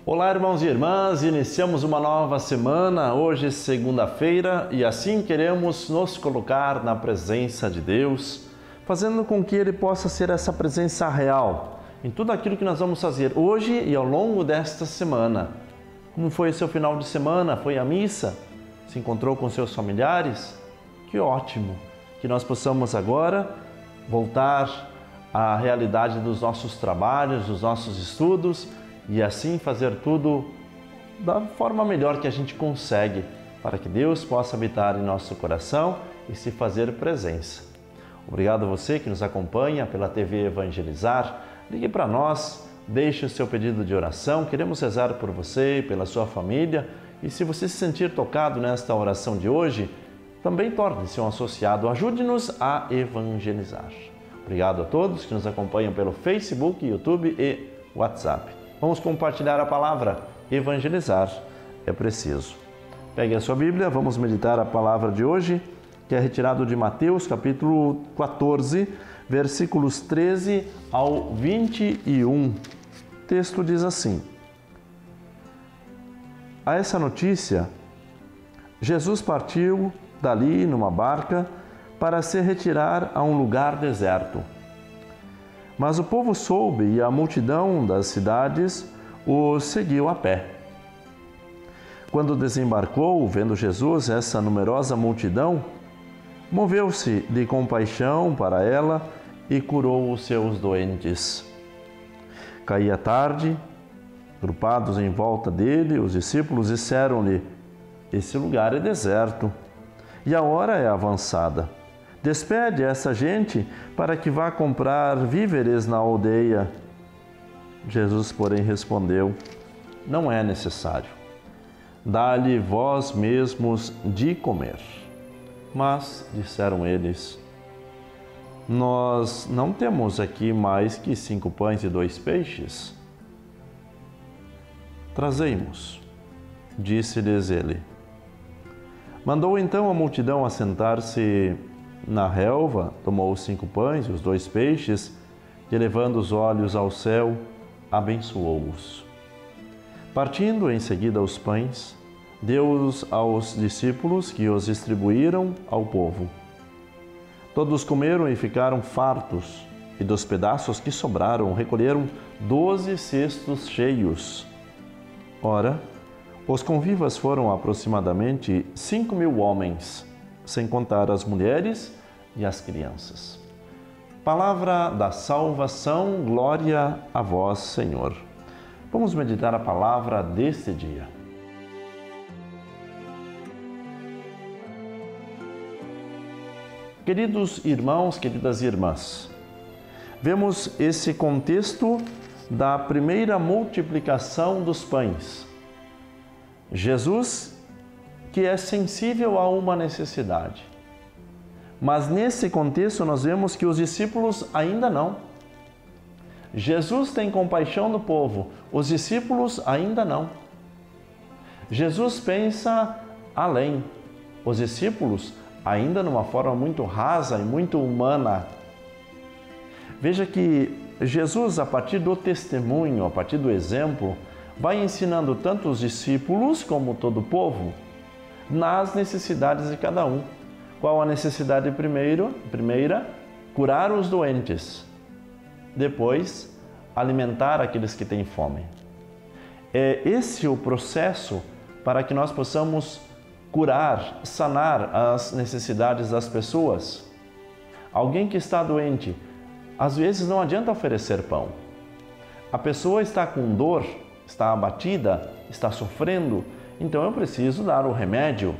Olá, irmãos e irmãs, iniciamos uma nova semana, hoje segunda-feira, e assim queremos nos colocar na presença de Deus, fazendo com que Ele possa ser essa presença real em tudo aquilo que nós vamos fazer hoje e ao longo desta semana. Como foi o seu final de semana? Foi à missa? Se encontrou com seus familiares? Que ótimo! Que nós possamos agora voltar à realidade dos nossos trabalhos, dos nossos estudos, e assim fazer tudo da forma melhor que a gente consegue, para que Deus possa habitar em nosso coração e se fazer presença. Obrigado a você que nos acompanha pela TV Evangelizar. Ligue para nós, deixe o seu pedido de oração. Queremos rezar por você e pela sua família. E se você se sentir tocado nesta oração de hoje, também torne-se um associado. Ajude-nos a evangelizar. Obrigado a todos que nos acompanham pelo Facebook, YouTube e WhatsApp. Vamos compartilhar a palavra. Evangelizar é preciso. Pegue a sua Bíblia, vamos meditar a palavra de hoje, que é retirado de Mateus, capítulo 14, versículos 13 ao 21. O texto diz assim: A essa notícia, Jesus partiu dali numa barca para se retirar a um lugar deserto. Mas o povo soube e a multidão das cidades o seguiu a pé. Quando desembarcou, vendo Jesus essa numerosa multidão, moveu-se de compaixão para ela e curou os seus doentes. Caía tarde, agrupados em volta dele, os discípulos disseram-lhe: Esse lugar é deserto e a hora é avançada. Despede essa gente para que vá comprar víveres na aldeia. Jesus, porém, respondeu: Não é necessário. Dá-lhe vós mesmos de comer. Mas, disseram eles, nós não temos aqui mais que 5 pães e 2 peixes. Trazei-mos, disse-lhes ele. Mandou então a multidão assentar-se na relva, tomou os 5 pães e os 2 peixes, e elevando os olhos ao céu, abençoou-os. Partindo em seguida os pães, deu-os aos discípulos, que os distribuíram ao povo. Todos comeram e ficaram fartos, e dos pedaços que sobraram recolheram 12 cestos cheios. Ora, os convivas foram aproximadamente 5.000 homens, sem contar as mulheres e as crianças. Palavra da salvação, glória a vós, Senhor. Vamos meditar a palavra deste dia. Queridos irmãos, queridas irmãs, vemos esse contexto da primeira multiplicação dos pães. Jesus, que é sensível a uma necessidade. Mas nesse contexto nós vemos que os discípulos ainda não. Jesus tem compaixão do povo, os discípulos ainda não. Jesus pensa além, os discípulos ainda numa forma muito rasa e muito humana. Veja que Jesus, a partir do testemunho, a partir do exemplo, vai ensinando tanto os discípulos como todo o povo nas necessidades de cada um. Qual a necessidade primeira? Curar os doentes. Depois, alimentar aqueles que têm fome. É esse o processo para que nós possamos curar, sanar as necessidades das pessoas. Alguém que está doente, às vezes não adianta oferecer pão. A pessoa está com dor, está abatida, está sofrendo, então eu preciso dar o remédio.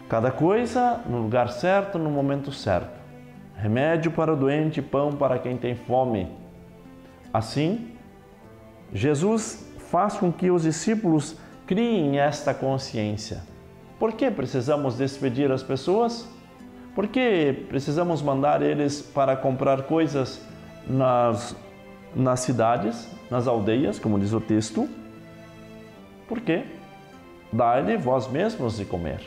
Cada coisa no lugar certo, no momento certo. Remédio para o doente, pão para quem tem fome. Assim, Jesus faz com que os discípulos criem esta consciência. Por que precisamos despedir as pessoas? Por que precisamos mandar eles para comprar coisas nas cidades, nas aldeias, como diz o texto? Por quê? Dai-lhe vós mesmos de comer.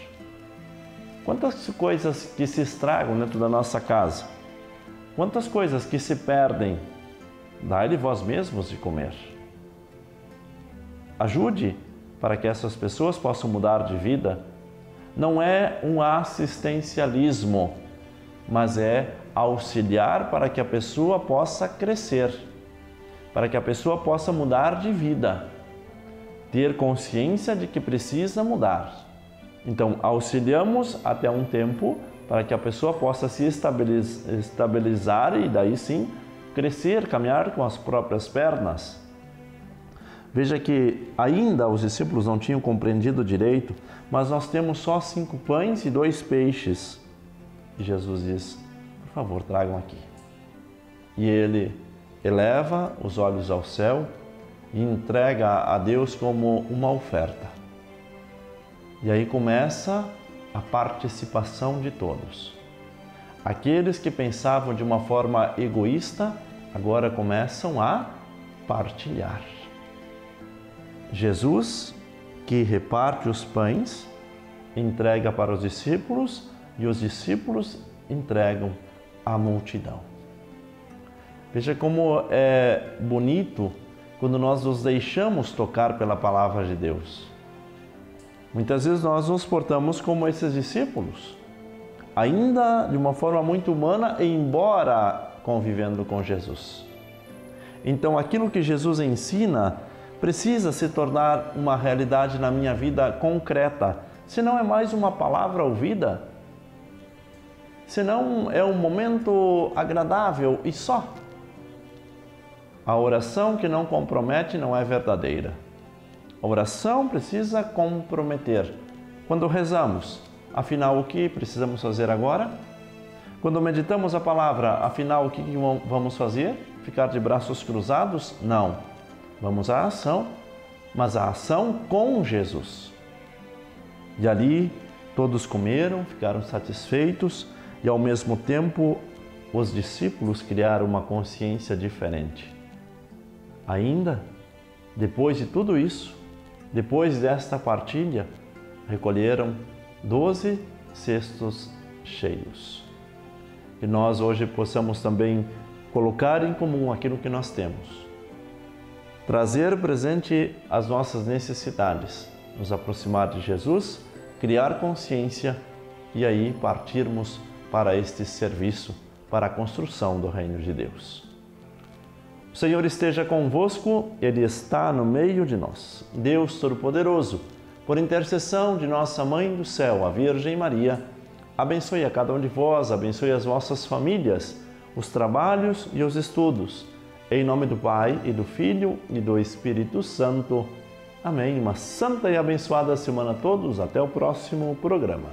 Quantas coisas que se estragam dentro da nossa casa? Quantas coisas que se perdem? Dai-lhe vós mesmos de comer. ajude para que essas pessoas possam mudar de vida. Não é um assistencialismo, mas é auxiliar para que a pessoa possa crescer, para que a pessoa possa mudar de vida, ter consciência de que precisa mudar. Então, auxiliamos até um tempo para que a pessoa possa se estabilizar e daí sim crescer, caminhar com as próprias pernas. Veja que ainda os discípulos não tinham compreendido direito, mas nós temos só 5 pães e 2 peixes. E Jesus diz, por favor, tragam aqui. E ele eleva os olhos ao céu e entrega a Deus como uma oferta. E aí começa a participação de todos. Aqueles que pensavam de uma forma egoísta, agora começam a partilhar. Jesus, que reparte os pães, entrega para os discípulos e os discípulos entregam à multidão. Veja como é bonito quando nós nos deixamos tocar pela palavra de Deus. Muitas vezes nós nos portamos como esses discípulos, ainda de uma forma muito humana, embora convivendo com Jesus. Então, aquilo que Jesus ensina precisa se tornar uma realidade na minha vida concreta, senão é mais uma palavra ouvida, senão é um momento agradável e só. A oração que não compromete não é verdadeira. A oração precisa comprometer. Quando rezamos, afinal, o que precisamos fazer agora? Quando meditamos a palavra, afinal, o que vamos fazer? Ficar de braços cruzados? Não. Vamos à ação, mas a ação com Jesus. E ali todos comeram, ficaram satisfeitos e ao mesmo tempo os discípulos criaram uma consciência diferente. Ainda, depois de tudo isso, depois desta partilha, recolheram 12 cestos cheios. Que nós hoje possamos também colocar em comum aquilo que nós temos. Trazer presente as nossas necessidades, nos aproximar de Jesus, criar consciência e aí partirmos para este serviço, para a construção do Reino de Deus. O Senhor esteja convosco, Ele está no meio de nós. Deus Todo-Poderoso, por intercessão de nossa Mãe do Céu, a Virgem Maria, abençoe a cada um de vós, abençoe as vossas famílias, os trabalhos e os estudos. Em nome do Pai, e do Filho, e do Espírito Santo. Amém. Uma santa e abençoada semana a todos. Até o próximo programa.